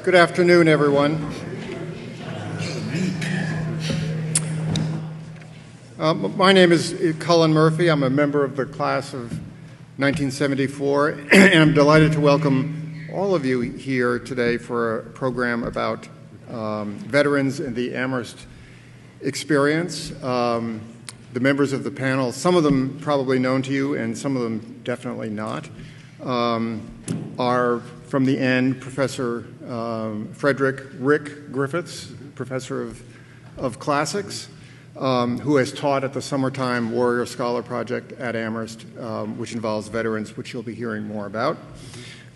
Good afternoon, everyone. My name is Cullen Murphy. I'm a member of the class of 1974, and I'm delighted to welcome all of you here today for a program about veterans and the Amherst experience. The members of the panel, some of them probably known to you and some of them definitely not, are from the end Professor Frederick Griffiths, Professor of Classics, who has taught at the Summertime Warrior Scholar Project at Amherst, which involves veterans, which you'll be hearing more about.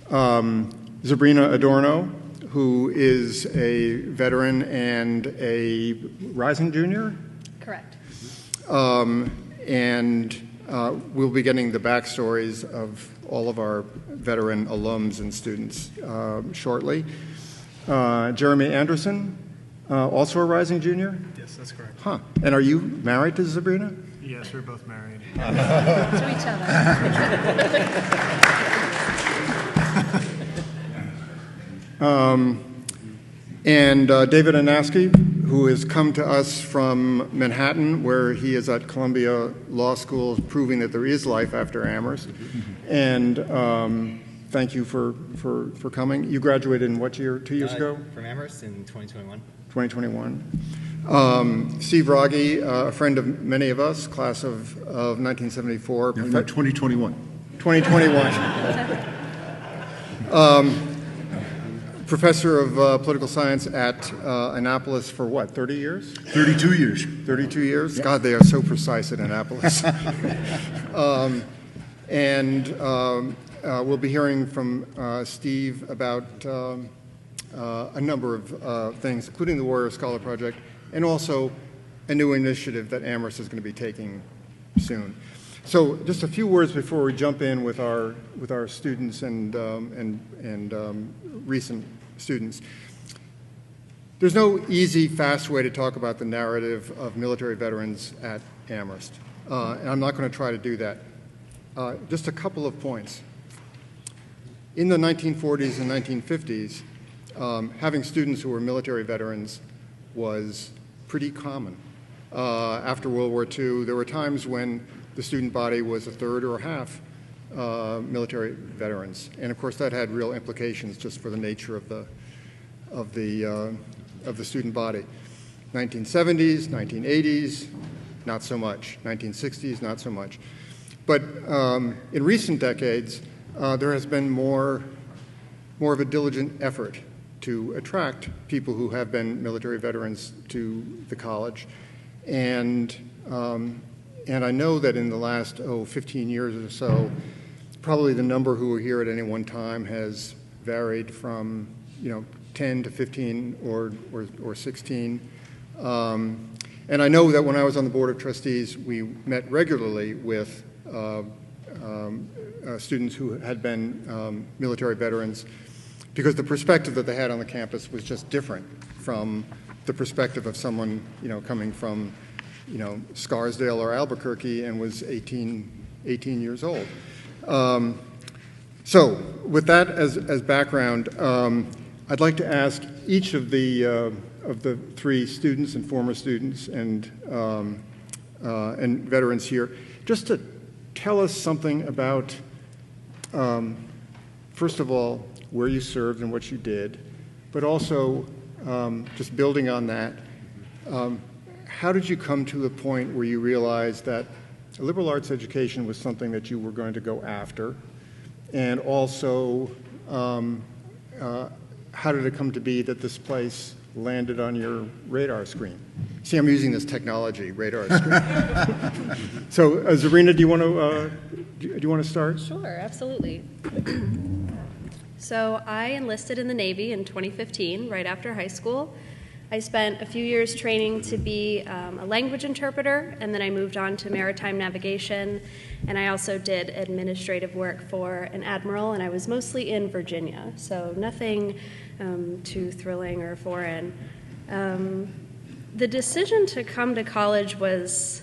Zabrina Adorno, who is a veteran and a rising junior? Correct. We'll be getting the backstories of all of our veteran alums and students shortly. Jeremy Anderson, also a rising junior? Yes, that's correct. Huh. And are you married to Zabrina? Yes, we're both married. To each other. David Anasky, who has come to us from Manhattan, where he is at Columbia Law School, proving that there is life after Amherst. And thank you for coming. You graduated in what year? 2 years ago? From Amherst in 2021. 2021. Steve Rogge, a friend of many of us, class of 1974. No, 2021. 2021. Professor of political science at Annapolis for what, 30 years? 32 years. 32 years? Yeah. God, they are so precise at Annapolis. We'll be hearing from Steve about a number of things, including the Warrior Scholar Project, and also a new initiative that Amherst is going to be taking soon. So, just a few words before we jump in with our students and recent students. There's no easy, fast way to talk about the narrative of military veterans at Amherst, and I'm not going to try to do that. Just a couple of points. In the 1940s and 1950s, having students who were military veterans was pretty common. After World War II, there were times when the student body was a third or a half military veterans, and of course that had real implications just for the nature of the student body. 1970s, 1980s, not so much. 1960s, not so much. But in recent decades, there has been more of a diligent effort to attract people who have been military veterans to the college, and I know that in the last 15 years or so, probably the number who are here at any one time has varied from 10 to 15 or 16. And I know that when I was on the board of trustees, we met regularly with students who had been military veterans, because the perspective that they had on the campus was just different from the perspective of someone coming from Scarsdale or Albuquerque and was 18 years old. So with that as background, I'd like to ask each of the three students and former students and veterans here just to tell us something about, first of all, where you served and what you did, but also just building on that, how did you come to the point where you realized that a liberal arts education was something that you were going to go after? And also, how did it come to be that this place landed on your radar screen? See, I'm using this technology, radar screen. So, Zabrina, do you want to start? Sure, absolutely. So I enlisted in the Navy in 2015, right after high school. I spent a few years training to be a language interpreter, and then I moved on to maritime navigation, and I also did administrative work for an admiral, and I was mostly in Virginia, so nothing too thrilling or foreign. The decision to come to college was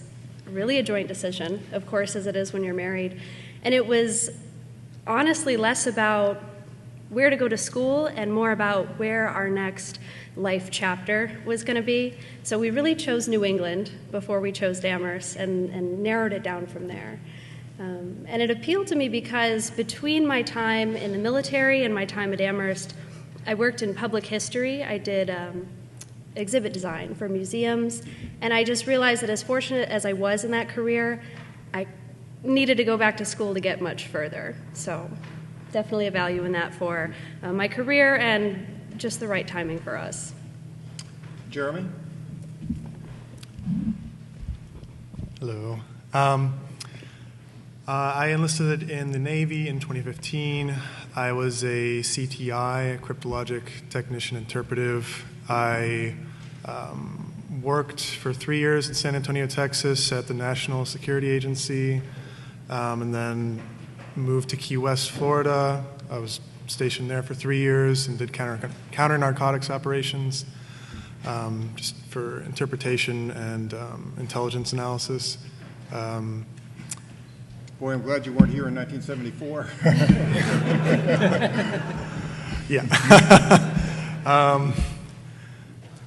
really a joint decision, of course, as it is when you're married, and it was honestly less about where to go to school and more about where our next life chapter was going to be. So we really chose New England before we chose Amherst and narrowed it down from there. And it appealed to me because between my time in the military and my time at Amherst, I worked in public history. I did exhibit design for museums, and I just realized that as fortunate as I was in that career, I needed to go back to school to get much further. So definitely a value in that for my career and just the right timing for us. Jeremy? Hello. I enlisted in the Navy in 2015. I was a CTI, a cryptologic technician interpretive. I worked for 3 years in San Antonio, Texas at the National Security Agency, and then moved to Key West, Florida. I was stationed there for 3 years and did counter narcotics operations, just for interpretation and intelligence analysis. Boy, I'm glad you weren't here in 1974. Yeah.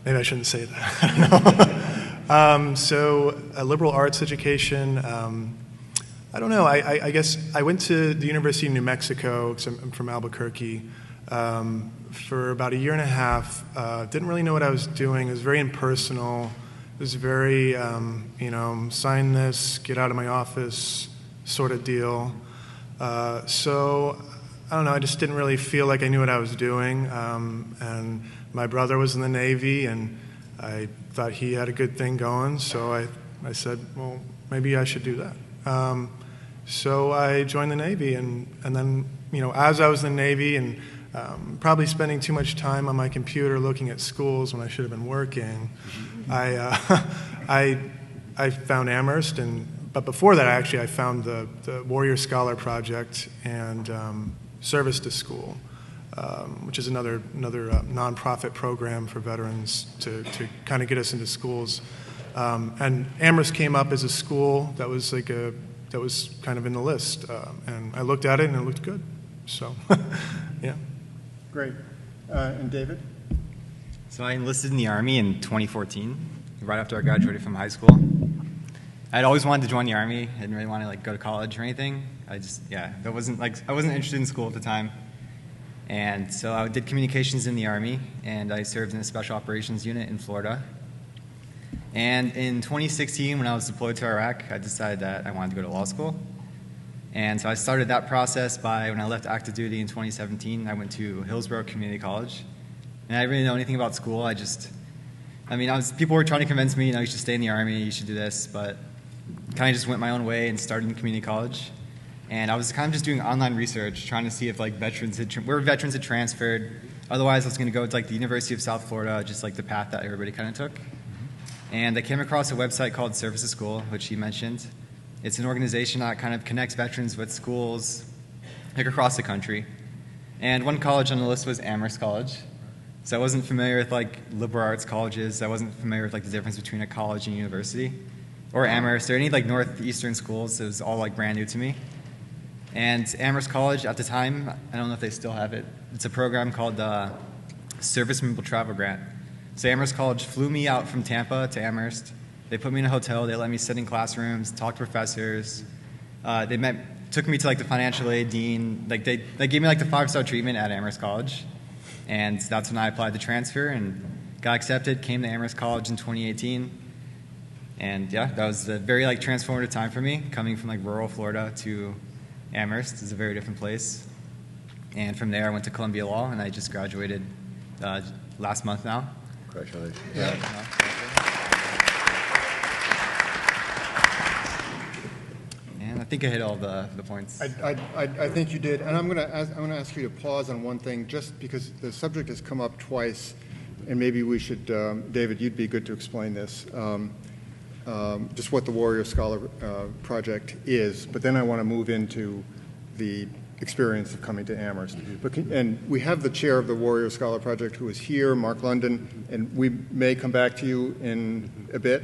Maybe I shouldn't say that. So a liberal arts education, I don't know. I guess I went to the University of New Mexico, because I'm from Albuquerque, for about a year and a half. Didn't really know what I was doing. It was very impersonal. It was very, sign this, get out of my office sort of deal. So I don't know, I just didn't really feel like I knew what I was doing. And my brother was in the Navy, and I thought he had a good thing going, so I said, well, maybe I should do that. So I joined the Navy, and then, as I was in the Navy and probably spending too much time on my computer looking at schools when I should have been working, I found Amherst, but before that, I found the Warrior Scholar Project and Service to School, which is another nonprofit program for veterans to kind of get us into schools. And Amherst came up as a school that was that was kind of in the list, and I looked at it and it looked good. So, yeah. Great. And David? So I enlisted in the Army in 2014, right after I graduated from high school. I'd always wanted to join the Army. I didn't really want to go to college or anything. I wasn't interested in school at the time. And so I did communications in the Army, and I served in a special operations unit in Florida. And in 2016, when I was deployed to Iraq, I decided that I wanted to go to law school. And so I started that process when I left active duty in 2017, I went to Hillsborough Community College. And I didn't really know anything about school. People were trying to convince me, you should stay in the Army, you should do this, but kind of just went my own way and started in community college. And I was kind of just doing online research, trying to see if veterans had transferred. Otherwise, I was going to go to the University of South Florida, just the path that everybody kind of took. And I came across a website called Service to School, which he mentioned. It's an organization that kind of connects veterans with schools across the country. And one college on the list was Amherst College. So I wasn't familiar with liberal arts colleges. I wasn't familiar with the difference between a college and a university, or Amherst, or any northeastern schools. It was all brand new to me. And Amherst College at the time, I don't know if they still have it. It's a program called Service Member Travel Grant. So Amherst College flew me out from Tampa to Amherst. They put me in a hotel. They let me sit in classrooms, talk to professors. Took me to the financial aid dean. They gave me the 5-star treatment at Amherst College. And that's when I applied to transfer and got accepted, came to Amherst College in 2018. And yeah, that was a very transformative time for me, coming from rural Florida to Amherst. Is a very different place. And from there I went to Columbia Law, and I just graduated last month now. Congratulations. Yeah. And I think I hit all the points. I think you did, and I'm going to ask you to pause on one thing, just because the subject has come up twice, and maybe we should, David, you'd be good to explain this, just what the Warrior Scholar Project is. But then I want to move into the experience of coming to Amherst. And we have the chair of the Warrior Scholar Project who is here, Mark London, and we may come back to you in a bit.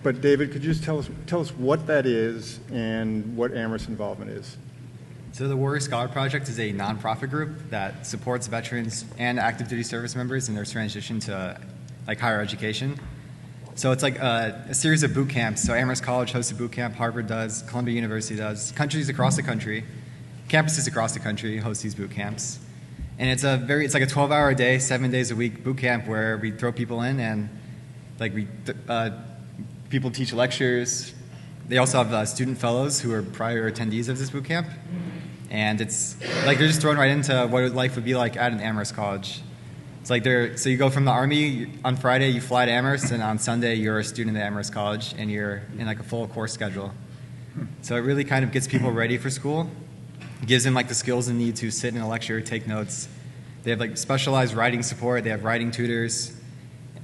But David, could you just tell us what that is and what Amherst's involvement is? So the Warrior Scholar Project is a nonprofit group that supports veterans and active duty service members in their transition to like higher education. So it's like a series of boot camps. So Amherst College hosts a boot camp, Harvard does, Columbia University does, countries across the country, campuses across the country host these boot camps. And it's like a 12-hour a day, 7 days a week boot camp where we throw people in and like people teach lectures. They also have student fellows who are prior attendees of this boot camp. And it's like they're just thrown right into what life would be like at an Amherst College. It's like so you go from the Army, on Friday you fly to Amherst, and on Sunday you're a student at Amherst College, and you're in like a full course schedule. So it really kind of gets people ready for school. It gives them like the skills they need to sit in a lecture, take notes. They have like specialized writing support, they have writing tutors.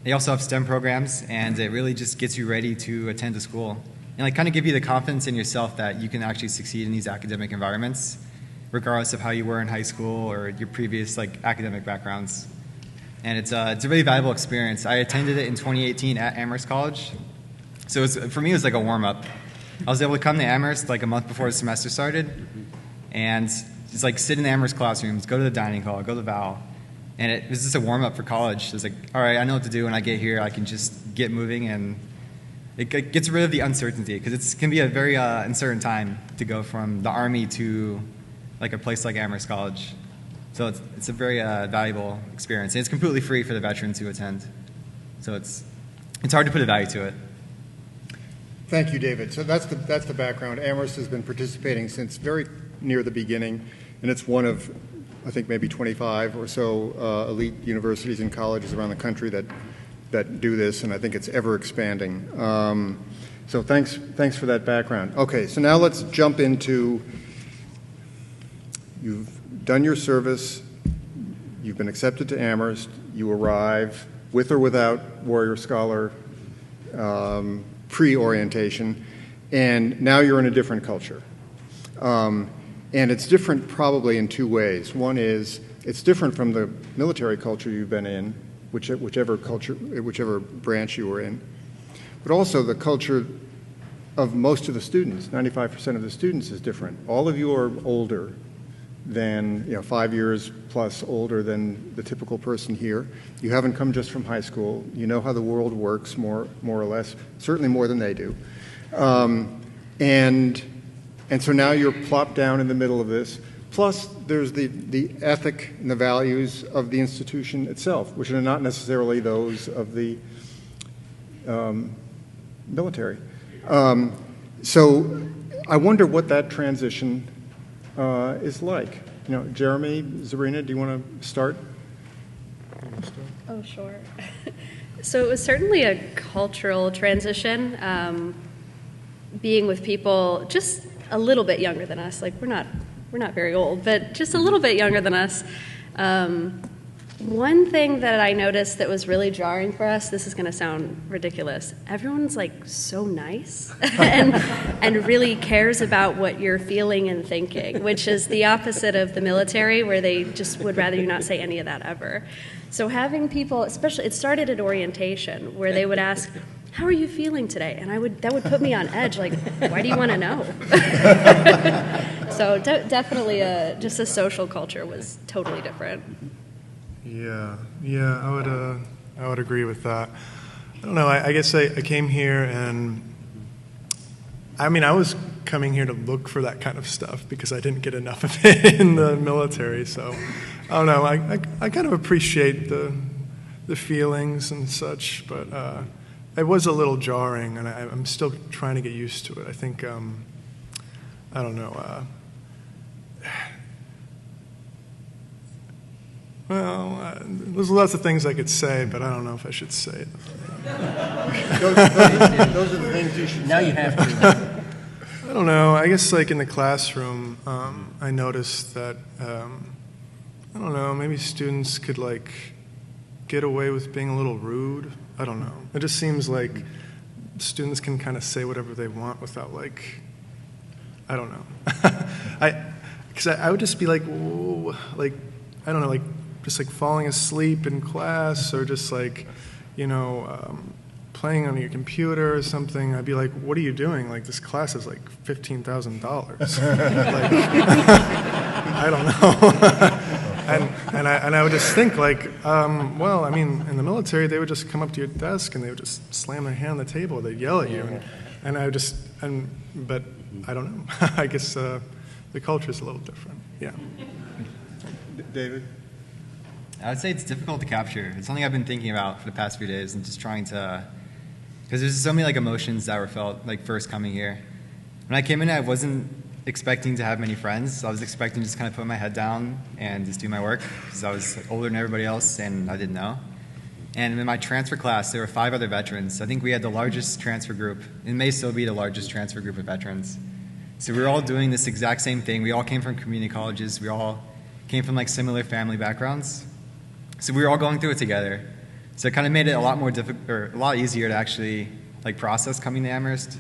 They also have STEM programs, and it really just gets you ready to attend to school. And like kind of give you the confidence in yourself that you can actually succeed in these academic environments, regardless of how you were in high school or your previous like academic backgrounds. And it's a really valuable experience. I attended it in 2018 at Amherst College. So for me, it was like a warm-up. I was able to come to Amherst like a month before the semester started and just like sit in the Amherst classrooms, go to the dining hall, go to Val. And it was just a warm-up for college. It was like, all right, I know what to do when I get here. I can just get moving, and it gets rid of the uncertainty because it can be a very uncertain time to go from the Army to like a place like Amherst College. So it's a very valuable experience, and it's completely free for the veterans who attend. So it's hard to put a value to it. Thank you, David. So that's the background. Amherst has been participating since very near the beginning, and it's one of, I think, maybe 25 or so elite universities and colleges around the country that do this, and I think it's ever expanding. So thanks for that background. Okay, so now let's jump into, you've done your service, you've been accepted to Amherst, you arrive with or without Warrior Scholar pre-orientation, and now you're in a different culture. And it's different probably in two ways. One is it's different from the military culture you've been in, whichever branch you were in, but also the culture of most of the students. 95% of the students is different. All of you are older than, 5 years plus older than the typical person here. You haven't come just from high school. You know how the world works more or less, certainly more than they do. And so now you're plopped down in the middle of this. Plus, there's the ethic and the values of the institution itself, which are not necessarily those of the military. So I wonder what that transition is like. Jeremy, Zabrina, do you want to start? Oh, sure. So it was certainly a cultural transition, being with people just a little bit younger than us. Like we're not very old, but just a little bit younger than us. One thing that I noticed that was really jarring for us, this is going to sound ridiculous, everyone's like so nice and really cares about what you're feeling and thinking, which is the opposite of the military where they just would rather you not say any of that ever. So having people, especially, it started at orientation where they would ask, how are you feeling today? And that would put me on edge, like, why do you want to know? So definitely just a social culture was totally different. Yeah, I would agree with that. I don't know, I guess I came here and, I was coming here to look for that kind of stuff because I didn't get enough of it in the military, so I don't know, I kind of appreciate the feelings and such, but it was a little jarring, and I'm still trying to get used to it. I think, I don't know, well, there's lots of things I could say, but I don't know if I should say it. Those are the things you should say. Now you have to. I don't know. I guess like in the classroom, I noticed that, I don't know, maybe students could like get away with being a little rude. I don't know. It just seems like students can kind of say whatever they want without like, I don't know. Because I would just be like, I don't know, like just like falling asleep in class or just like, playing on your computer or something, I'd be like, what are you doing? Like, this class is like $15,000. Like, I don't know. and I would just think like, well, I mean, in the military, they would just come up to your desk and they would just slam their hand on the table. They'd yell at you. And I would just, but I don't know. I guess the culture is a little different. Yeah. David? I would say it's difficult to capture. It's something I've been thinking about for the past few days and just trying to, because there's so many like emotions that were felt like first coming here. When I came in, I wasn't expecting to have many friends. I was expecting to just kind of put my head down and just do my work because I was older than everybody else and I didn't know. And in my transfer class, there were 5 other veterans. I think we had the largest transfer group. It may still be the largest transfer group of veterans. So we were all doing this exact same thing. We all came from community colleges. We all came from like similar family backgrounds. So we were all going through it together. So it kind of made it a lot more difficult, or a lot easier to actually like process coming to Amherst.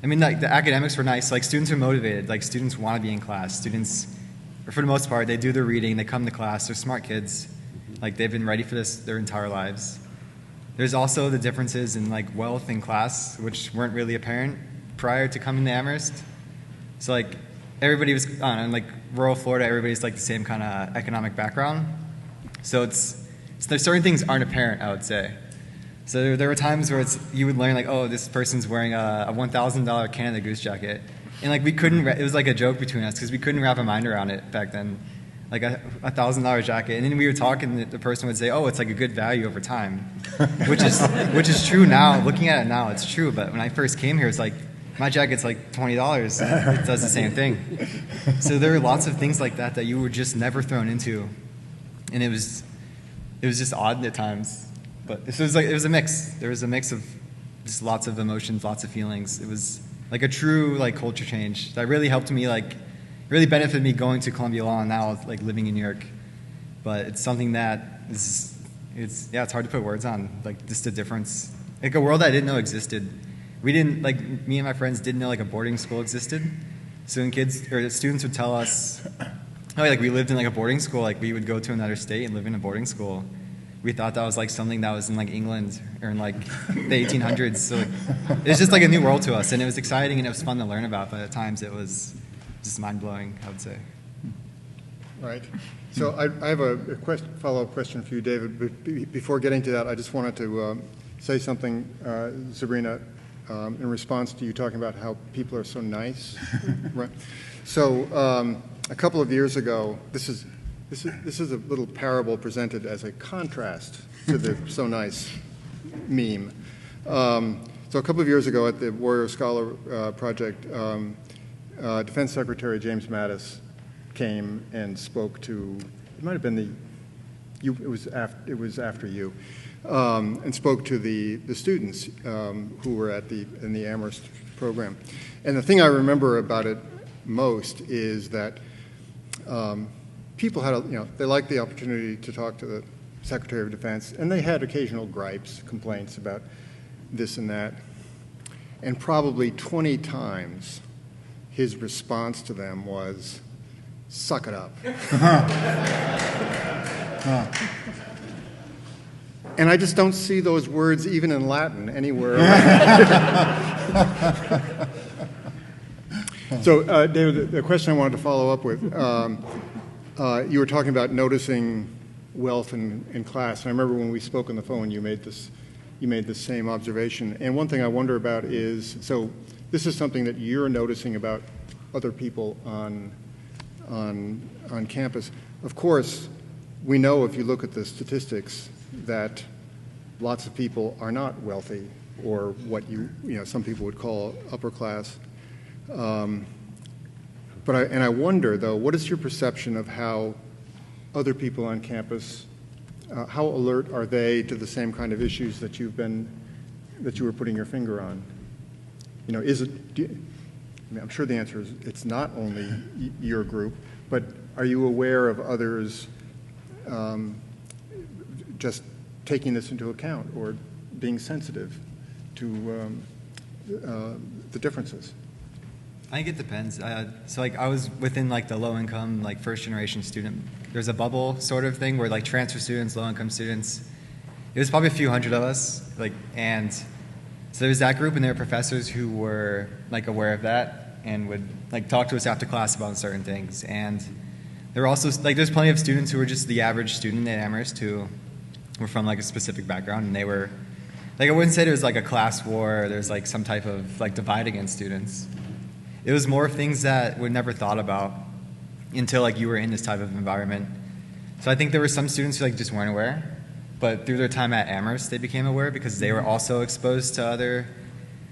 I mean, like the academics were nice. Like students are motivated. Like students want to be in class. Students, for the most part, they do their reading. They come to class. They're smart kids. Like they've been ready for this their entire lives. There's also the differences in like wealth and class, which weren't really apparent prior to coming to Amherst. So like everybody was in like rural Florida. Everybody's like the same kind of economic background. So there's certain things aren't apparent, I would say. So there were times where you would learn like, oh, this person's wearing a $1,000 Canada Goose jacket, and like we couldn't. It was like a joke between us because we couldn't wrap a mind around it back then, like a $1,000 jacket. And then we would talk, and the person would say, oh, it's like a good value over time, which is true now. Looking at it now, it's true. But when I first came here, it's like my jacket's like $20. It does the same thing. So there were lots of things like that you were just never thrown into, and it was just odd at times. But it was a mix. There was a mix of just lots of emotions, lots of feelings. It was like a true like culture change that really helped me, like really benefited me going to Columbia Law and now like living in New York. But it's something that it's hard to put words on, like just the difference. Like a world I didn't know existed. Me and my friends didn't know like a boarding school existed. So when students would tell us, oh, like we lived in like a boarding school, like we would go to another state and live in a boarding school. We thought that was like something that was in like England or in like the 1800s. So like, it was just like a new world to us, and it was exciting and it was fun to learn about. But at times it was just mind blowing, I would say. Right. So I have a follow-up question for you, David. But before getting to that, I just wanted to say something, Zabrina, in response to you talking about how people are so nice. Right. So a couple of years ago, this is a little parable presented as a contrast to the so nice meme. So a couple of years ago at the Warrior Scholar Project, Defense Secretary James Mattis came and spoke to, it might have been it was after you, and spoke to the students who were in the Amherst program. And the thing I remember about it most is that people had, they liked the opportunity to talk to the Secretary of Defense, and they had occasional gripes, complaints about this and that. And probably 20 times his response to them was, "Suck it up." And I just don't see those words even in Latin anywhere. So, David, the question I wanted to follow up with, you were talking about noticing wealth in class. And I remember when we spoke on the phone, you made this same observation. And one thing I wonder about is, so this is something that you're noticing about other people on campus. Of course, we know if you look at the statistics that lots of people are not wealthy, or what some people would call upper class. But I wonder, though, what is your perception of how other people on campus, how alert are they to the same kind of issues that you were putting your finger on? I'm sure the answer is it's not only your group, but are you aware of others just taking this into account or being sensitive to the differences? I think it depends. So like I was within like the low income, like first generation student. There's a bubble sort of thing where like transfer students, low income students, it was probably a few hundred of us, and So there's that group, and there are professors who were like aware of that and would like talk to us after class about certain things. And there were also like there's plenty of students who were just the average student at Amherst who were from like a specific background, and they were like, I wouldn't say there's like a class war or there's like some type of like divide against students. It was more of things that were never thought about until like you were in this type of environment. So I think there were some students who like just weren't aware, but through their time at Amherst, they became aware because they were also exposed to other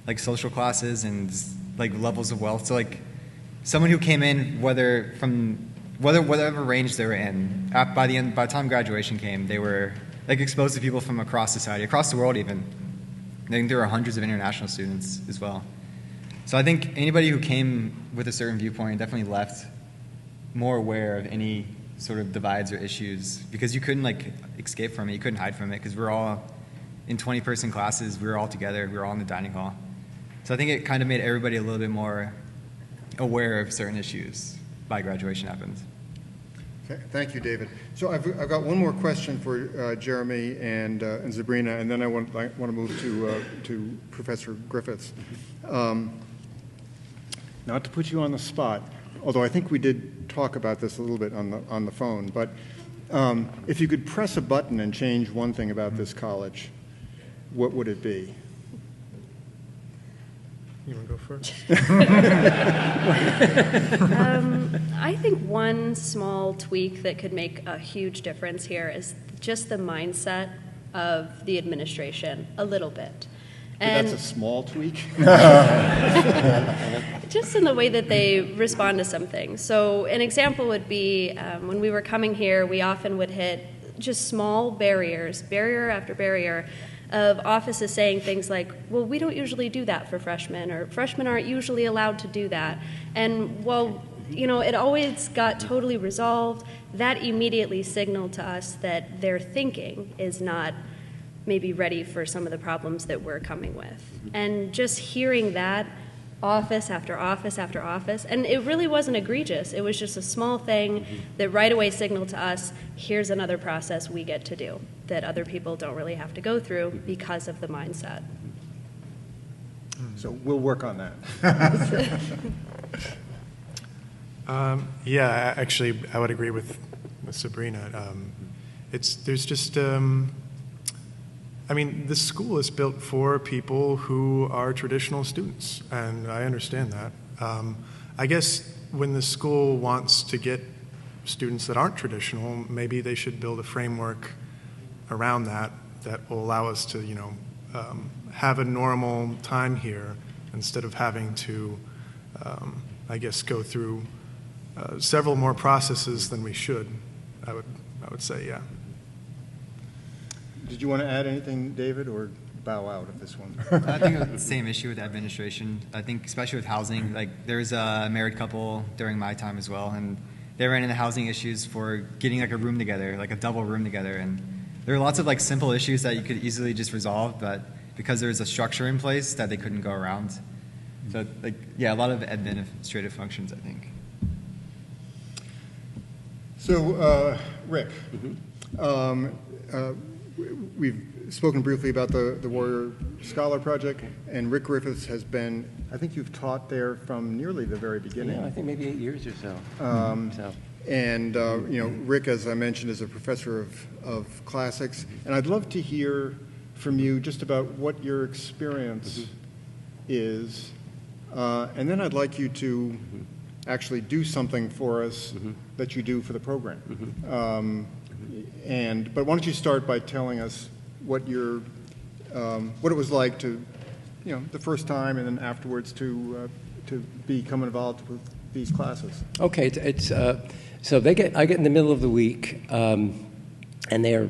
like social classes and like levels of wealth. So like someone who came in, whatever range they were in, by the time graduation came, they were like exposed to people from across society, across the world even. I think there were hundreds of international students as well. So I think anybody who came with a certain viewpoint definitely left more aware of any sort of divides or issues because you couldn't like escape from it, you couldn't hide from it because we're all in 20-person classes, we were all together, we were all in the dining hall. So I think it kind of made everybody a little bit more aware of certain issues by graduation happened. Okay, thank you, David. So I've got one more question for Jeremy and Zabrina, and then I want to move to Professor Griffiths. Not to put you on the spot, although I think we did talk about this a little bit on the phone, but if you could press a button and change one thing about this college, what would it be? You want to go first? I think one small tweak that could make a huge difference here is just the mindset of the administration a little bit. And that's a small tweak? Just in the way that they respond to some things. So an example would be when we were coming here, we often would hit just small barriers, barrier after barrier, of offices saying things like, well, we don't usually do that for freshmen, or freshmen aren't usually allowed to do that. And well, you know, it always got totally resolved. That immediately signaled to us that their thinking is not maybe ready for some of the problems that we're coming with. And just hearing that office after office after office, and it really wasn't egregious. It was just a small thing that right away signaled to us, here's another process we get to do that other people don't really have to go through because of the mindset. So we'll work on that. Yeah, actually, I would agree with Zabrina. There's just, I mean, the school is built for people who are traditional students, and I understand that. I guess when the school wants to get students that aren't traditional, maybe they should build a framework around that will allow us to, you know, have a normal time here instead of having to, I guess, go through several more processes than we should. I would say, yeah. Did you want to add anything, David, or bow out of this one? I think it's the same issue with administration. I think especially with housing, like there's a married couple during my time as well, and they ran into housing issues for getting like a room together, like a double room together, and there are lots of like simple issues that you could easily just resolve, but because there's a structure in place that they couldn't go around. So like, yeah, a lot of administrative functions, I think. So, Rick, we've spoken briefly about the Warrior Scholar Project, and Rick Griffiths has been, I think you've taught there from nearly the very beginning. Yeah, I think maybe 8 years or so. And, you know, Rick, as I mentioned, is a professor of classics, and I'd love to hear from you just about what your experience is, and then I'd like you to actually do something for us that you do for the program. But why don't you start by telling us what your what it was like to, you know, the first time and then afterwards to become involved with these classes. Okay, it's so I get in the middle of the week, and they're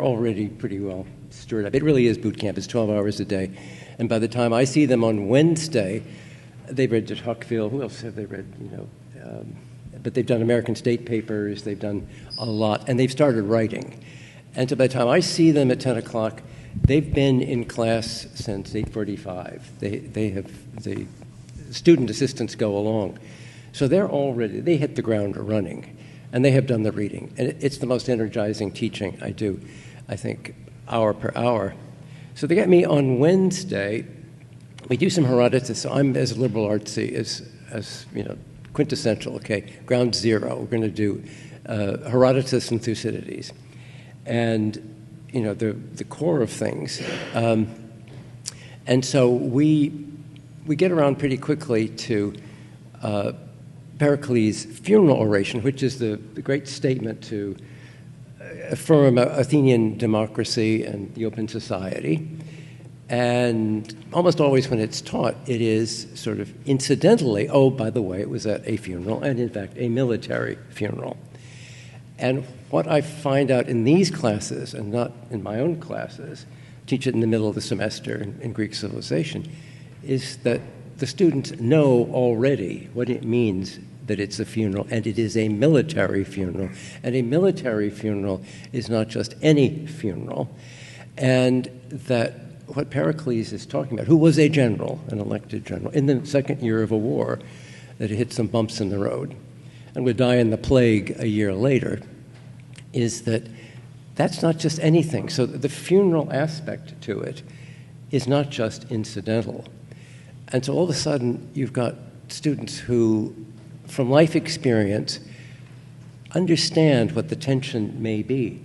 already pretty well stirred up. It really is boot camp. It's 12 hours a day, and by the time I see them on Wednesday, they've read de Tocqueville. Who else have they read? You know, but they've done American State Papers. They've done a lot, and they've started writing. And so by the time I see them at 10 o'clock, they've been in class since 8:45. The student assistants go along. So they hit the ground running, and they have done the reading. And it's the most energizing teaching I do, I think, hour per hour. So they get me on Wednesday. We do some Herodotus. So I'm as liberal artsy as quintessential. Okay, ground zero. We're going to do Herodotus and Thucydides, and the core of things. And so we get around pretty quickly to Pericles' funeral oration, which is the great statement to affirm Athenian democracy and the open society. And almost always when it's taught, it is sort of incidentally, oh, by the way, it was at a funeral, and in fact, a military funeral. And what I find out in these classes, and not in my own classes, teach it in the middle of the semester in Greek civilization, is that the students know already what it means that it's a funeral, and it is a military funeral. And a military funeral is not just any funeral. And that what Pericles is talking about, who was a general, an elected general, in the second year of a war, that hit some bumps in the road and would die in the plague a year later, is that that's not just anything. So the funeral aspect to it is not just incidental. And so all of a sudden, you've got students who, from life experience, understand what the tension may be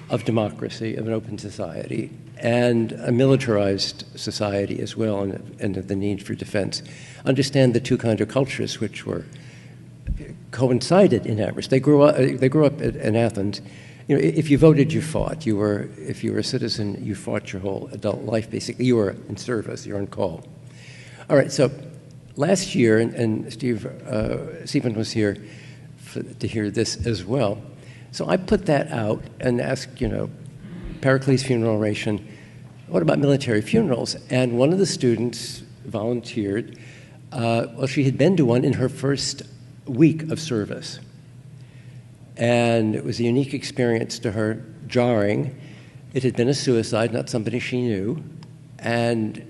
of democracy, of an open society, and a militarized society as well, and the need for defense. Understand the two countercultures which were coincided in Amherst. They grew up in Athens. If you voted, you fought. If you were a citizen, you fought your whole adult life, basically. You were in service, you were on call. All right, so last year, and Stephen was here to hear this as well. So I put that out and asked, Pericles' funeral oration, what about military funerals? And one of the students volunteered. She had been to one in her first week of service. And it was a unique experience to her, jarring. It had been a suicide, not somebody she knew. And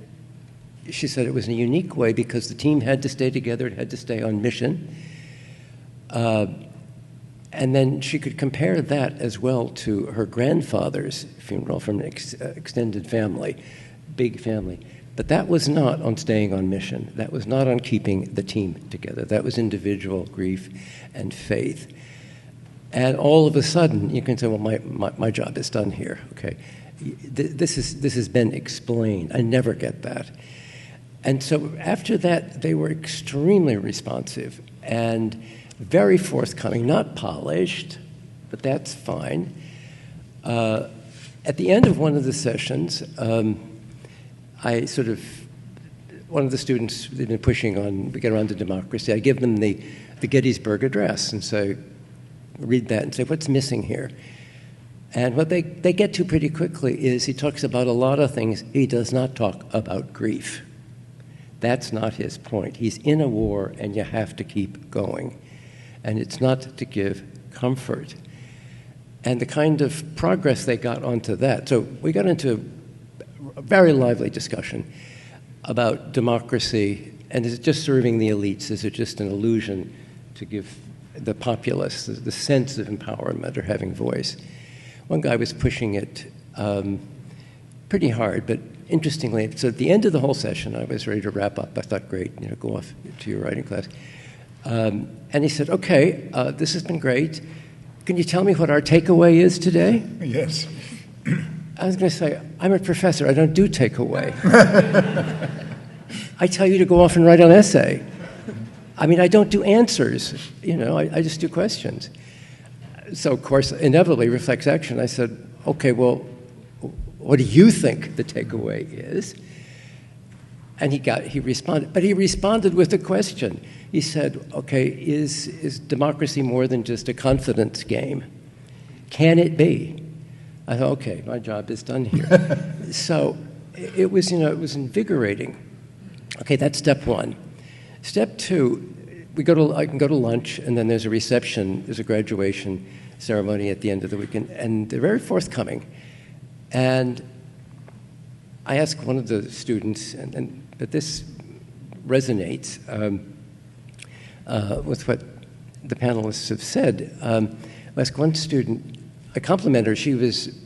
she said it was in a unique way because the team had to stay together, it had to stay on mission. And then she could compare that as well to her grandfather's funeral from an extended family, big family. But that was not on staying on mission. That was not on keeping the team together. That was individual grief and faith. And all of a sudden, you can say, well, my job is done here. Okay, this has been explained. I never get that. And so after that, they were extremely responsive and very forthcoming, not polished, but that's fine. At the end of one of the sessions, one of the students, they've been pushing on, we get around to democracy, I give them the Gettysburg Address and say, read that and say, what's missing here? And what they get to pretty quickly is he talks about a lot of things. He does not talk about grief. That's not his point. He's in a war and you have to keep going. And it's not to give comfort. And the kind of progress they got onto that. So we got into a very lively discussion about democracy, and is it just serving the elites? Is it just an illusion to give the populace the sense of empowerment or having voice? One guy was pushing it pretty hard, but interestingly, so at the end of the whole session, I was ready to wrap up. I thought, great, go off to your writing class. And he said, okay, this has been great. Can you tell me what our takeaway is today? Yes. I was going to say, I'm a professor. I don't do takeaway. I tell you to go off and write an essay. I mean, I don't do answers. I just do questions. So, of course, inevitably, reflex action. I said, okay, well, what do you think the takeaway is? And he responded, but he responded with a question. He said, okay, is democracy more than just a confidence game? Can it be? I thought, okay, my job is done here. So it was invigorating. Okay, that's step one. Step two, I can go to lunch, and then there's a reception, there's a graduation ceremony at the end of the weekend, and they're very forthcoming. And I asked one of the students, but this resonates with what the panelists have said. I asked one student, I compliment her. She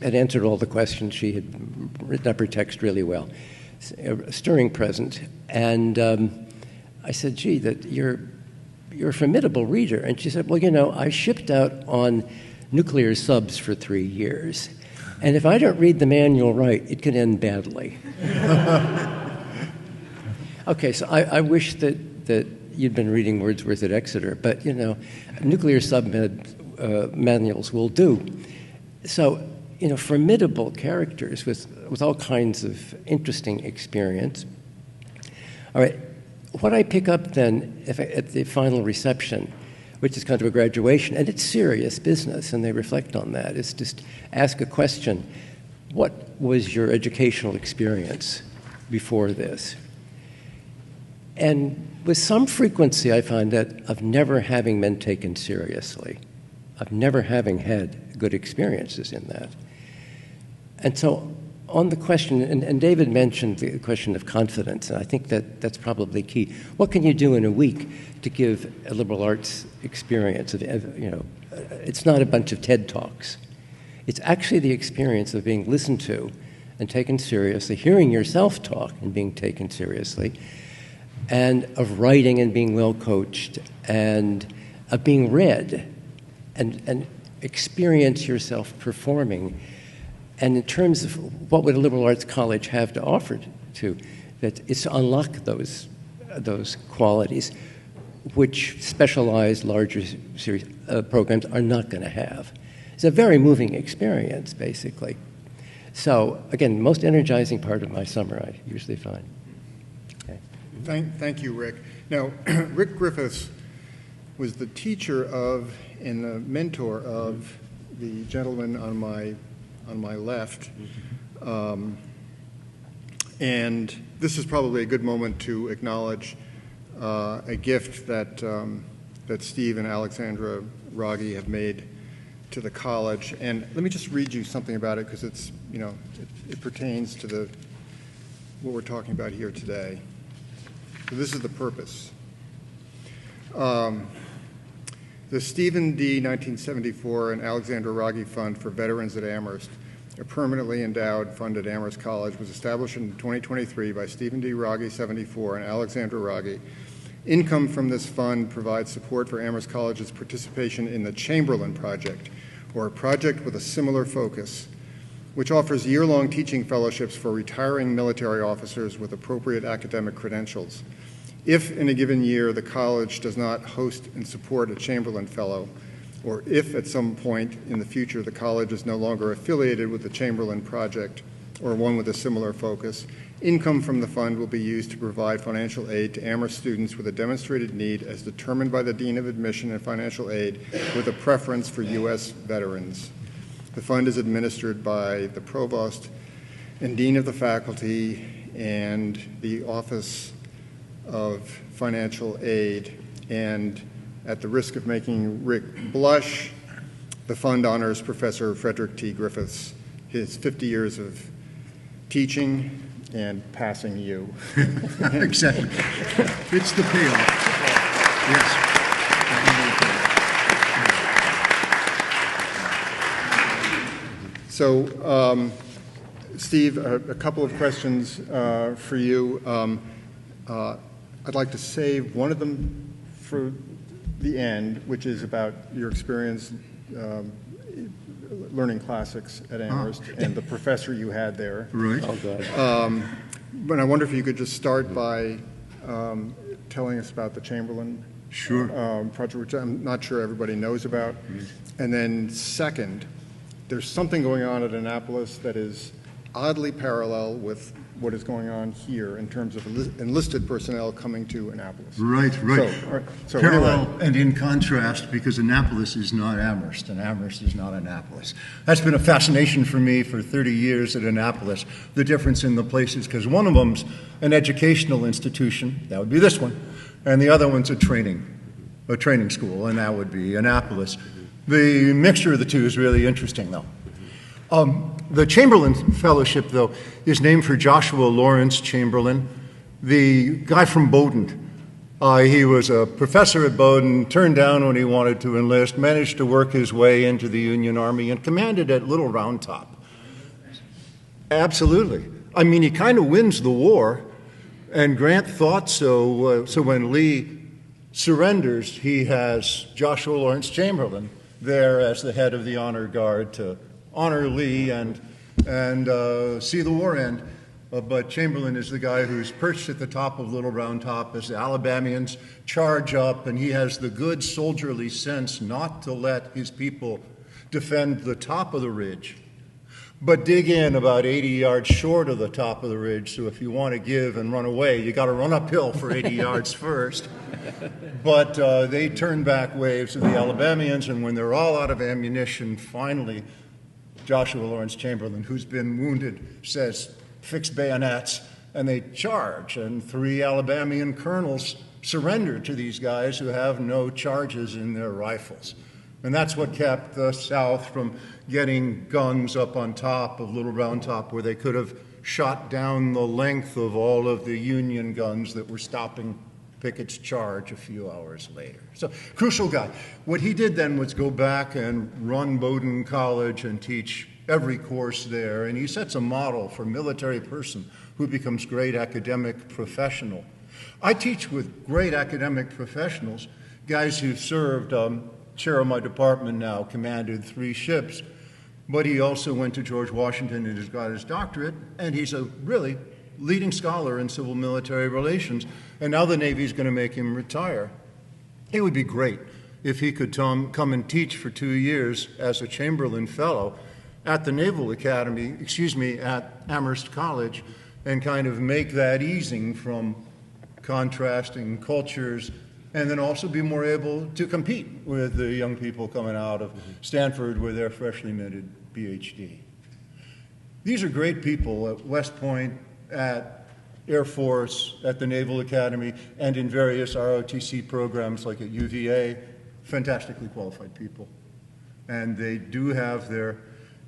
had answered all the questions. She had written up her text really well. A stirring present. And I said, gee, that you're a formidable reader. And she said, well, you know, I shipped out on nuclear subs for 3 years. And if I don't read the manual right, it can end badly. Okay, so I wish that you'd been reading Wordsworth at Exeter, but, you know, nuclear submed manuals will do. So, you know, formidable characters with all kinds of interesting experience. All right, what I pick up then at the final reception, which is kind of a graduation, and it's serious business, and they reflect on that, is just ask a question. What was your educational experience before this? And with some frequency, I find that of never having been taken seriously, of never having had good experiences in that. And so on the question, and David mentioned the question of confidence, and I think that's probably key. What can you do in a week to give a liberal arts experience? You know, it's not a bunch of TED Talks. It's actually the experience of being listened to and taken seriously, hearing yourself talk and being taken seriously, and of writing and being well coached, and of being read, and experience yourself performing. And in terms of what would a liberal arts college have to offer to, that it's to unlock those qualities, which specialized larger series programs are not going to have. It's a very moving experience, basically. So again, the most energizing part of my summer, I usually find. Okay. Thank you, Rick. Now, Rick Griffiths was the teacher of and the mentor of the gentleman on my left. And this is probably a good moment to acknowledge a gift that Steve and Alexandra Raghi have made to the college. And let me just read you something about it, because it's, you know, it pertains to what we're talking about here today. So this is the purpose. The Stephen D. 1974 and Alexandra Raghi Fund for Veterans at Amherst, a permanently endowed fund at Amherst College, was established in 2023 by Stephen D. Raghi, 74, and Alexandra Raghi. Income from this fund provides support for Amherst College's participation in the Chamberlain Project, or a project with a similar focus, which offers year-long teaching fellowships for retiring military officers with appropriate academic credentials. If in a given year the college does not host and support a Chamberlain Fellow, or if at some point in the future the college is no longer affiliated with the Chamberlain Project or one with a similar focus, income from the fund will be used to provide financial aid to Amherst students with a demonstrated need as determined by the Dean of Admission and Financial Aid, with a preference for U.S. veterans. The fund is administered by the Provost and Dean of the Faculty and the Office of Financial Aid, and at the risk of making Rick blush, the fund honors Professor Frederick T. Griffiths, his 50 years of teaching and passing you. Exactly. It's the payoff. Yes. So, Steve, a couple of questions for you. I'd like to save one of them for the end, which is about your experience learning classics at Amherst and the professor you had there. Right. Oh, God. But I wonder if you could just start by telling us about the Chamberlain project, which I'm not sure everybody knows about. And then second, there's something going on at Annapolis that is oddly parallel with what is going on here in terms of enlisted personnel coming to Annapolis. Right. So Parallel anyway. and in contrast, because Annapolis is not Amherst, and Amherst is not Annapolis. That's been a fascination for me for 30 years at Annapolis, the difference in the places, because one of them's an educational institution, that would be this one, and the other one's a training school, and that would be Annapolis. The mixture of the two is really interesting, though. The Chamberlain Fellowship, though, is named for Joshua Lawrence Chamberlain, the guy from Bowdoin He was a professor at Bowdoin, turned down when he wanted to enlist, managed to work his way into the Union Army, and commanded at Little Round Top. Absolutely. I mean, he kind of wins the war, and Grant thought so. So when Lee surrenders, he has Joshua Lawrence Chamberlain there as the head of the honor guard to honor Lee and see the war end. But Chamberlain is the guy who's perched at the top of Little Round Top as the Alabamians charge up, and he has the good soldierly sense not to let his people defend the top of the ridge, but dig in about 80 yards short of the top of the ridge. So if you want to give and run away, you got to run uphill for 80 yards first. But they turn back waves of the Alabamians, and when they're all out of ammunition, finally, Joshua Lawrence Chamberlain, who's been wounded, says, "Fix bayonets," and they charge, and 3 Alabamian colonels surrender to these guys who have no charges in their rifles. And that's what kept the South from getting guns up on top of Little Round Top, where they could have shot down the length of all of the Union guns that were stopping Pickett's charge a few hours later. So, crucial guy. What he did then was go back and run Bowdoin College and teach every course there, and he sets a model for a military person who becomes great academic professional. I teach with great academic professionals, guys who've served, chair of my department now, commanded 3 ships, but he also went to George Washington and has got his doctorate, and he's a really leading scholar in civil military relations, and now the Navy's going to make him retire. It would be great if he could come and teach for 2 years as a Chamberlain Fellow at the Naval Academy, at Amherst College, and kind of make that easing from contrasting cultures, and then also be more able to compete with the young people coming out of Stanford with their freshly minted PhD. These are great people at West Point, at Air Force, at the Naval Academy, and in various ROTC programs like at UVA, fantastically qualified people. And they do have their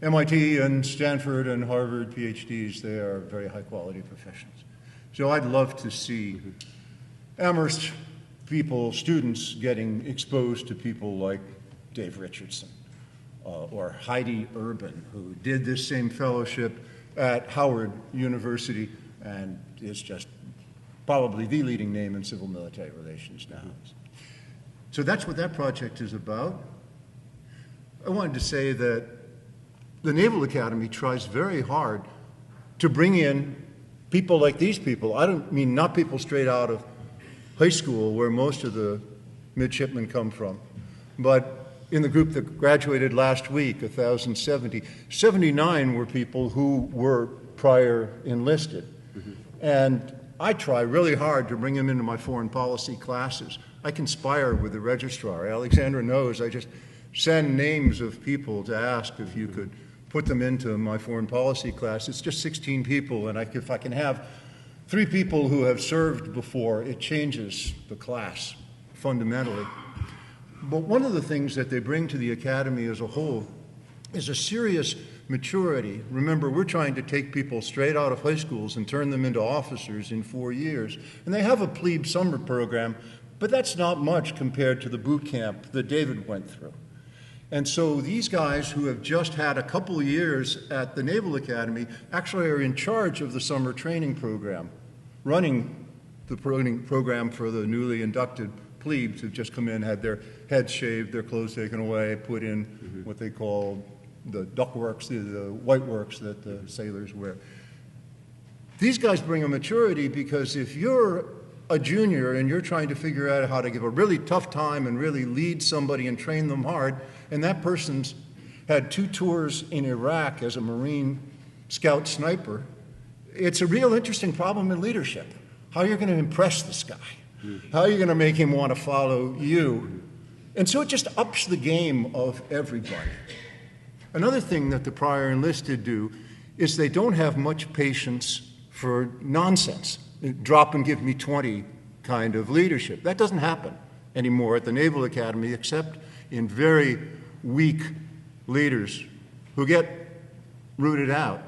MIT and Stanford and Harvard PhDs. They are very high quality professionals. So I'd love to see Amherst people, students, getting exposed to people like Dave Richardson or Heidi Urban, who did this same fellowship at Howard University and is just probably the leading name in civil military relations now. So that's what that project is about. I wanted to say that the Naval Academy tries very hard to bring in people like these people. I don't mean not people straight out of high school where most of the midshipmen come from, but in the group that graduated last week, 1,070, 79 were people who were prior enlisted. And I try really hard to bring them into my foreign policy classes. I conspire with the registrar. Alexandra knows I just send names of people to ask if you could put them into my foreign policy class. It's just 16 people, and if I can have 3 people who have served before, it changes the class fundamentally. But one of the things that they bring to the academy as a whole is a serious maturity. Remember, we're trying to take people straight out of high schools and turn them into officers in 4 years. And they have a plebe summer program, but that's not much compared to the boot camp that David went through. And so these guys who have just had a couple years at the Naval Academy actually are in charge of the summer training program, running the program for the newly inducted plebes who've just come in, had their heads shaved, their clothes taken away, put in what they call the duckworks, the white works that the sailors wear. These guys bring a maturity because if you're a junior and you're trying to figure out how to give a really tough time and really lead somebody and train them hard, and that person's had 2 tours in Iraq as a Marine scout sniper, it's a real interesting problem in leadership. How are you going to impress this guy? How are you going to make him want to follow you? And so it just ups the game of everybody. Another thing that the prior enlisted do is they don't have much patience for nonsense. Drop and give me 20 kind of leadership. That doesn't happen anymore at the Naval Academy except in very weak leaders who get rooted out.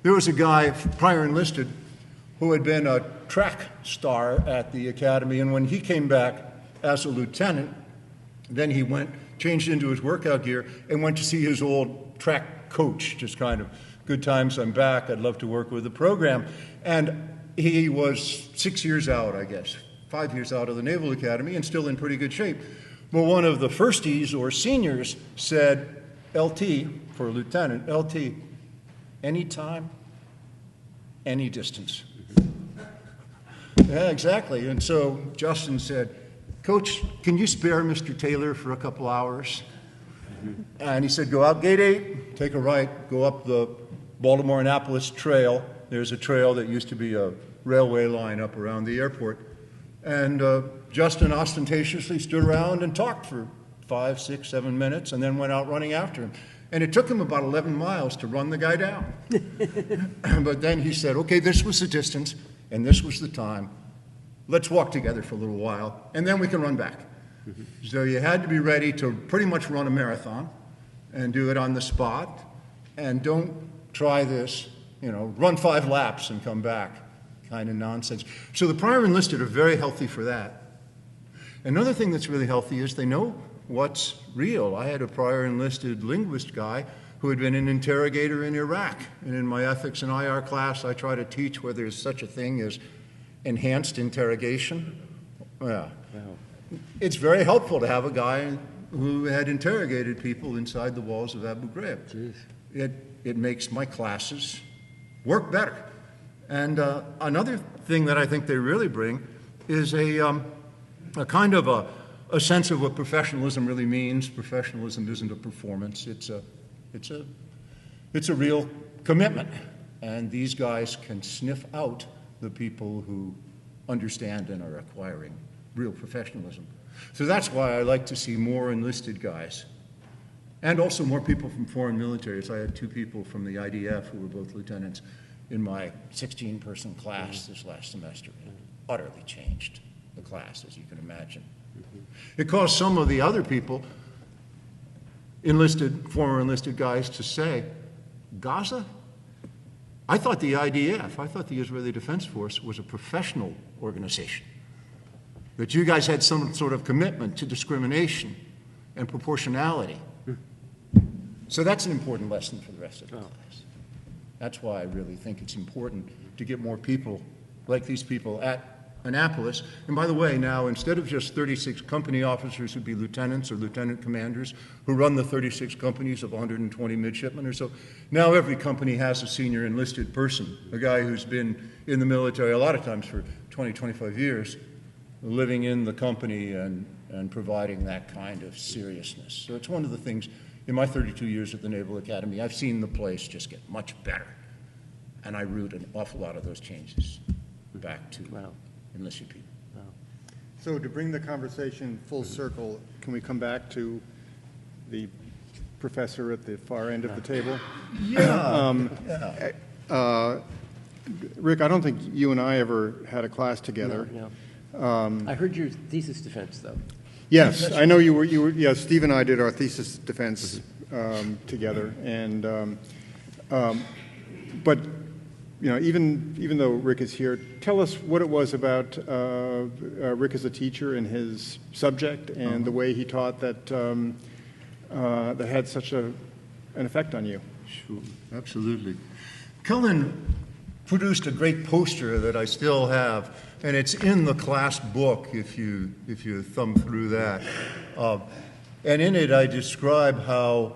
There was a guy, prior enlisted, who had been a track star at the academy, and when he came back as a lieutenant, then he changed into his workout gear and went to see his old track coach, just kind of, good times, I'm back, I'd love to work with the program. And he was 6 years out, I guess, 5 years out of the Naval Academy and still in pretty good shape. But one of the firsties or seniors said, LT, for lieutenant, LT, anytime, any distance. Yeah, exactly. And so Justin said, Coach, can you spare Mr. Taylor for a couple hours? And he said, go out gate 8, take a right, go up the Baltimore-Annapolis Trail. There's a trail that used to be a railway line up around the airport. And Justin ostentatiously stood around and talked for 5, 6, 7 minutes and then went out running after him. And it took him about 11 miles to run the guy down. But then he said, okay, this was the distance and this was the time. Let's walk together for a little while and then we can run back. So you had to be ready to pretty much run a marathon and do it on the spot. And don't try this, run 5 laps and come back kind of nonsense. So the prior enlisted are very healthy for that. Another thing that's really healthy is they know what's real. I had a prior enlisted linguist guy who had been an interrogator in Iraq. And in my ethics and IR class, I try to teach where there's such a thing as enhanced interrogation. Yeah. Wow. It's very helpful to have a guy who had interrogated people inside the walls of Abu Ghraib. Jeez. It makes my classes work better. And another thing that I think they really bring is a kind of a sense of what professionalism really means. Professionalism isn't a performance. It's a real commitment. And these guys can sniff out the people who understand and are acquiring real professionalism. So that's why I like to see more enlisted guys. And also more people from foreign militaries. I had 2 people from the IDF who were both lieutenants in my 16-person class this last semester. It utterly changed the class, as you can imagine. It caused some of the other people, former enlisted guys, to say, Gaza? I thought the IDF, I thought the Israeli Defense Force was a professional organization. That you guys had some sort of commitment to discrimination and proportionality. So that's an important lesson for the rest of the class. That's why I really think it's important to get more people like these people at Annapolis. And by the way, now instead of just 36 company officers who'd be lieutenants or lieutenant commanders who run the 36 companies of 120 midshipmen or so, now every company has a senior enlisted person, a guy who's been in the military a lot of times for 20, 25 years, living in the company and providing that kind of seriousness. So it's one of the things, in my 32 years at the Naval Academy, I've seen the place just get much better. And I root an awful lot of those changes back to enlisted people. Wow. So to bring the conversation full circle, can we come back to the professor at the far end of the table? Rick, I don't think you and I ever had a class together. No. I heard your thesis defense, though. Yes, I know you were. Yeah, Steve and I did our thesis defense together, and but even though Rick is here, tell us what it was about Rick as a teacher and his subject and the way he taught that that had such an effect on you. Sure, absolutely. Cullen produced a great poster that I still have. And it's in the class book if you thumb through that. And in it I describe how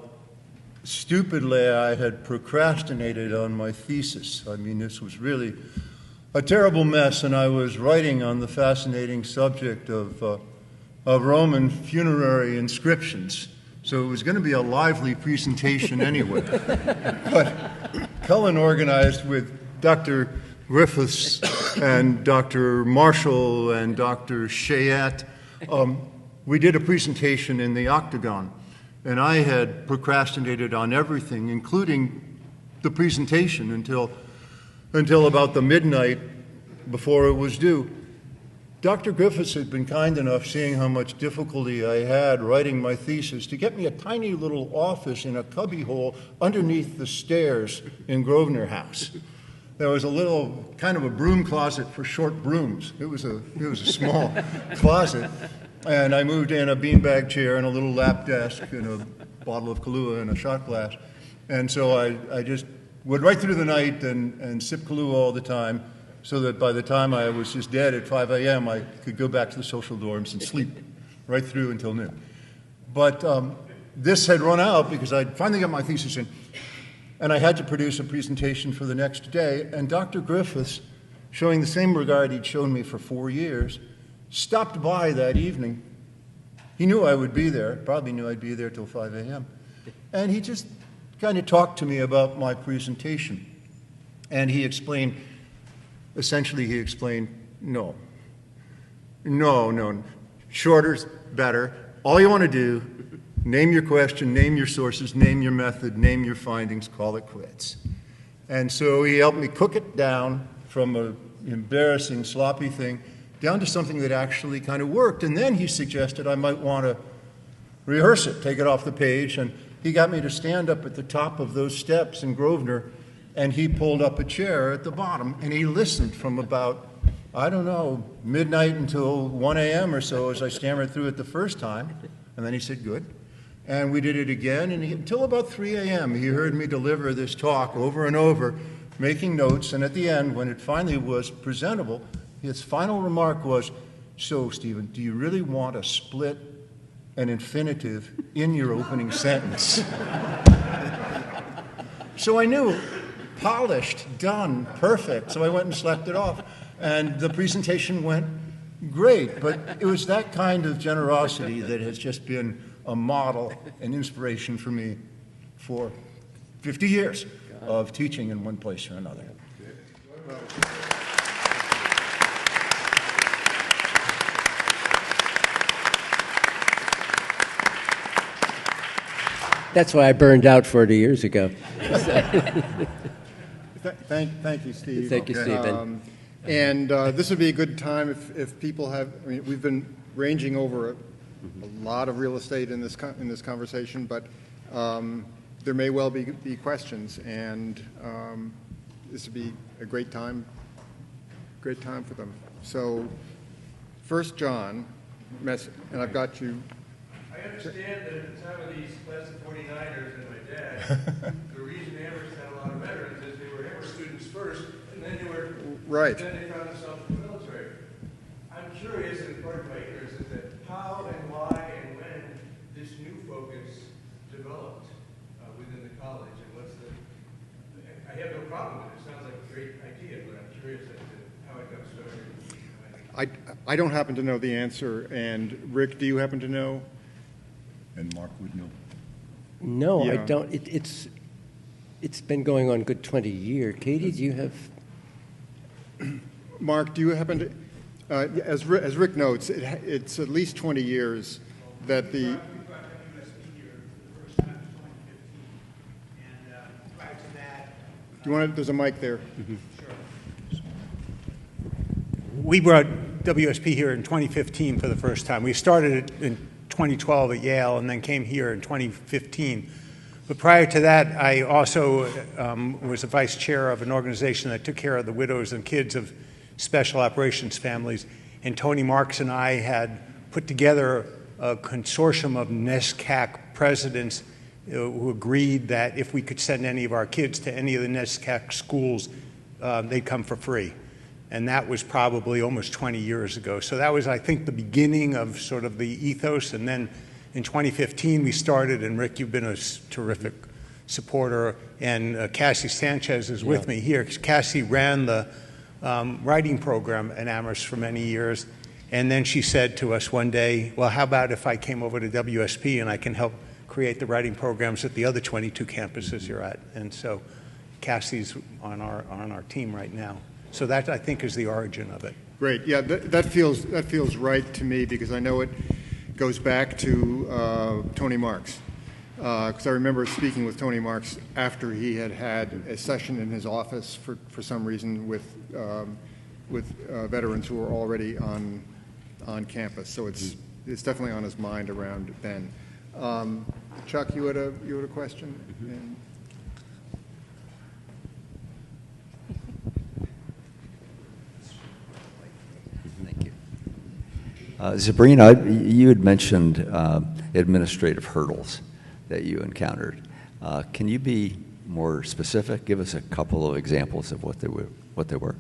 stupidly I had procrastinated on my thesis. I mean, this was really a terrible mess, and I was writing on the fascinating subject of Roman funerary inscriptions. So it was going to be a lively presentation anyway. But Cullen organized with Dr. Griffiths and Dr. Marshall and Dr. Chayette, we did a presentation in the Octagon, and I had procrastinated on everything, including the presentation, until about the midnight before it was due. Dr. Griffiths had been kind enough, seeing how much difficulty I had writing my thesis, to get me a tiny little office in a cubbyhole underneath the stairs in Grosvenor House. there was a little kind of a broom closet for short brooms. It was a small closet. And I moved in a beanbag chair and a little lap desk and a bottle of Kahlua and a shot glass. And so I just would right through the night and sip Kahlua all the time, so that by the time I was just dead at 5 a.m., I could go back to the social dorms and sleep right through until noon. But this had run out because I'd finally got my thesis in, and I had to produce a presentation for the next day, and Dr. Griffiths, showing the same regard he'd shown me for 4 years, stopped by that evening. He knew I would be there, probably knew I'd be there till 5 a.m., and he just kind of talked to me about my presentation. And he explained, no, shorter's better. All you want to do, name your question, name your sources, name your method, name your findings, call it quits. And so he helped me cook it down from an embarrassing, sloppy thing down to something that actually kind of worked. And then he suggested I might want to rehearse it, take it off the page, and he got me to stand up at the top of those steps in Grosvenor, and he pulled up a chair at the bottom, and he listened from about, I don't know, midnight until 1 a.m. or so as I stammered through it the first time, and then he said, good. And we did it again, and until about 3 a.m. he heard me deliver this talk over and over, making notes, and at the end, when it finally was presentable, his final remark was, so, Stephen, do you really want to split an infinitive in your opening sentence? So I knew, polished, done, perfect. So I went and slept it off. And the presentation went great. But it was that kind of generosity that has just been a model and inspiration for me for 50 years of teaching in one place or another. That's why I burned out 40 years ago. Thank you, Steve. Thank you, Stephen. And this would be a good time if people have, I mean, we've been ranging over a lot of real estate in this conversation, but there may well be questions, and this would be a great time for them. So first, John, and I've got you. I understand that at the time of these class of 49ers and my dad, the reason Amherst had a lot of veterans is they were Amherst students first, and then they were, right. Then they found themselves in the military. I'm curious, and part of my ignorance is that how and why and when this new focus developed within the college, and what's the, I have no problem with it. It sounds like a great idea, but I'm curious as to how it got started. I don't happen to know the answer, and Rick, do you happen to know? And Mark would know. No, Yeah. I don't. It's been going on a good 20 years. Katie, do you have? Mark, do you happen to, as Rick notes, it's at least 20 years that the... We brought WSP here for the first time in 2015, and prior to that... Do you want to, there's a mic there. Sure. We brought WSP here in 2015 for the first time. We started it in 2012 at Yale and then came here in 2015. But prior to that, I also was a vice chair of an organization that took care of the widows and kids of special operations families. And Tony Marks and I had put together a consortium of NESCAC presidents who agreed that if we could send any of our kids to any of the NESCAC schools, they'd come for free. And that was probably almost 20 years ago. So that was, I think, the beginning of sort of the ethos. And then in 2015, we started, and Rick, you've been a terrific supporter, and Cassie Sanchez is with me here. Cassie ran the writing program at Amherst for many years, and then she said to us one day, well, how about if I came over to WSP and I can help create the writing programs at the other 22 campuses you're at? And so Cassie's on our team right now. So that, I think, is the origin of it. Great. Yeah, that feels right to me, because I know it goes back to Tony Marks. Because I remember speaking with Tony Marks after he had had a session in his office for some reason with veterans who were already on campus. So it's definitely on his mind around then. Chuck, you had a question? Zabrina, you had mentioned administrative hurdles that you encountered. Can you be more specific? Give us a couple of examples of what they were.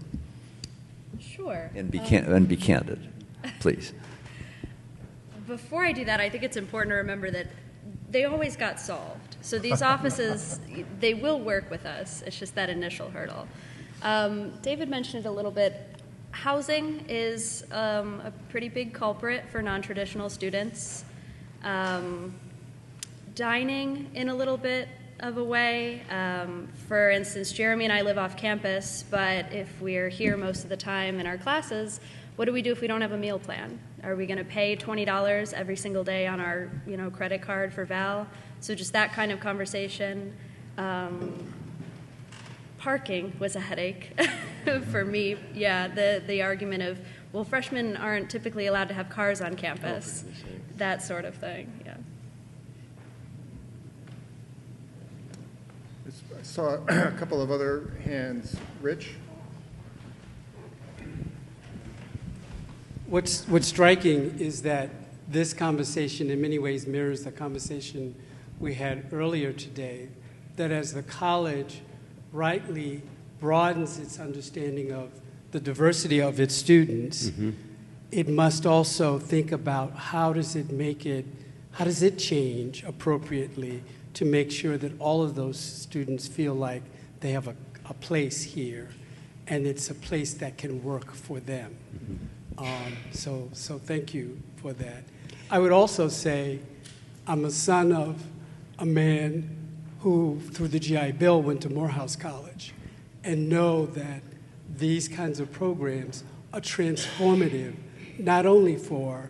Sure. And be candid, please. Before I do that, I think it's important to remember that they always got solved. So these offices, they will work with us. It's just that initial hurdle. David mentioned it a little bit. Housing is a pretty big culprit for non-traditional students. Dining in a little bit of a way. For instance, Jeremy and I live off campus, but if we're here most of the time in our classes, what do we do if we don't have a meal plan? Are we going to pay $20 every single day on our credit card for Val? So just that kind of conversation. Parking was a headache for me. Yeah, the argument of, well, freshmen aren't typically allowed to have cars on campus. That sort of thing, yeah. I saw a couple of other hands. Rich? What's striking is that this conversation in many ways mirrors the conversation we had earlier today, that as the college rightly broadens its understanding of the diversity of its students, it must also think about how does it change appropriately to make sure that all of those students feel like they have a place here and it's a place that can work for them. So thank you for that. I would also say I'm a son of a man who, through the GI Bill, went to Morehouse College, and know that these kinds of programs are transformative, not only for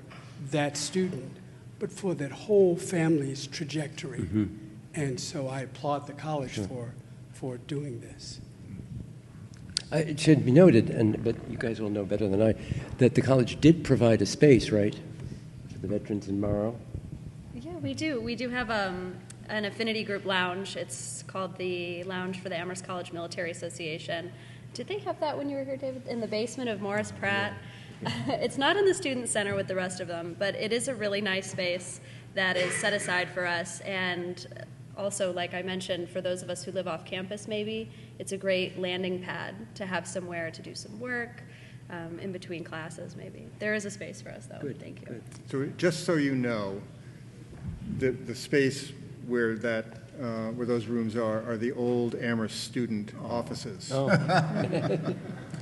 that student, but for that whole family's trajectory. And so I applaud the college for doing this. It should be noted, but you guys will know better than I, that the college did provide a space, right, for the veterans in Morrow? Yeah, we do. We do have an affinity group lounge. It's called the Lounge for the Amherst College Military Association. Did they have that when you were here, David? In the basement of Morris Pratt? It's not in the student center with the rest of them, but it is a really nice space that is set aside for us. And also, like I mentioned, for those of us who live off campus maybe, it's a great landing pad to have somewhere to do some work in between classes maybe. There is a space for us, though. Good. Thank you. Good. So just so you know, the space where where those rooms are the old Amherst student offices. Oh.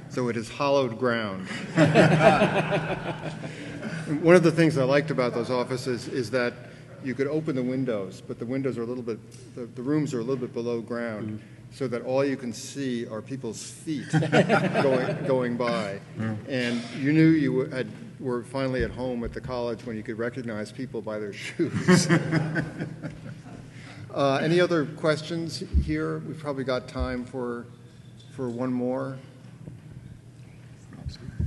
So it is hallowed ground. One of the things I liked about those offices is that you could open the windows, but the windows are a little bit, the rooms are a little bit below ground, so that all you can see are people's feet going by. And you knew you were finally at home at the college when you could recognize people by their shoes. Any other questions here? We've probably got time for one more.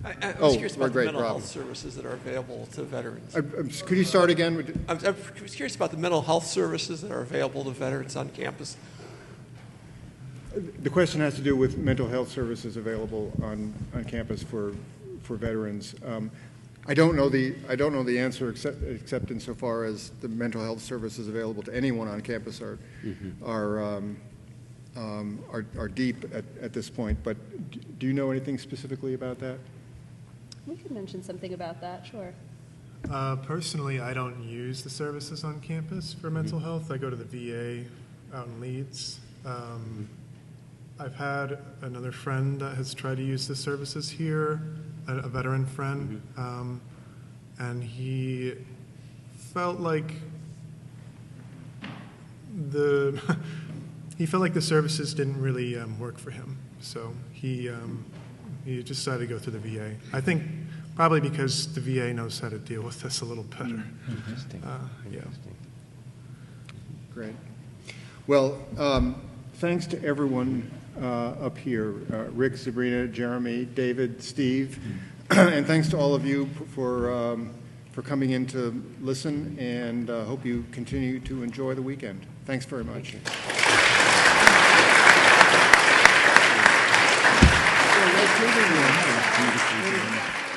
I was curious about the mental health services that are available to veterans. Could you start again? I was curious about the mental health services that are available to veterans on campus. The question has to do with mental health services available on campus for veterans. I don't know the answer except insofar as the mental health services available to anyone on campus are deep at this point. But do you know anything specifically about that? We could mention something about that, sure. Personally, I don't use the services on campus for mental health. I go to the VA out in Leeds. I've had another friend that has tried to use the services here, a veteran friend, and he felt like the services didn't really work for him. So he just decided to go through the VA. I think probably because the VA knows how to deal with this a little better. Interesting. Yeah. Great. Well, thanks to everyone up here, Rick, Zabrina, Jeremy, David, Steve, and thanks to all of you for coming in to listen, and hope you continue to enjoy the weekend. Thanks very much. Thank you.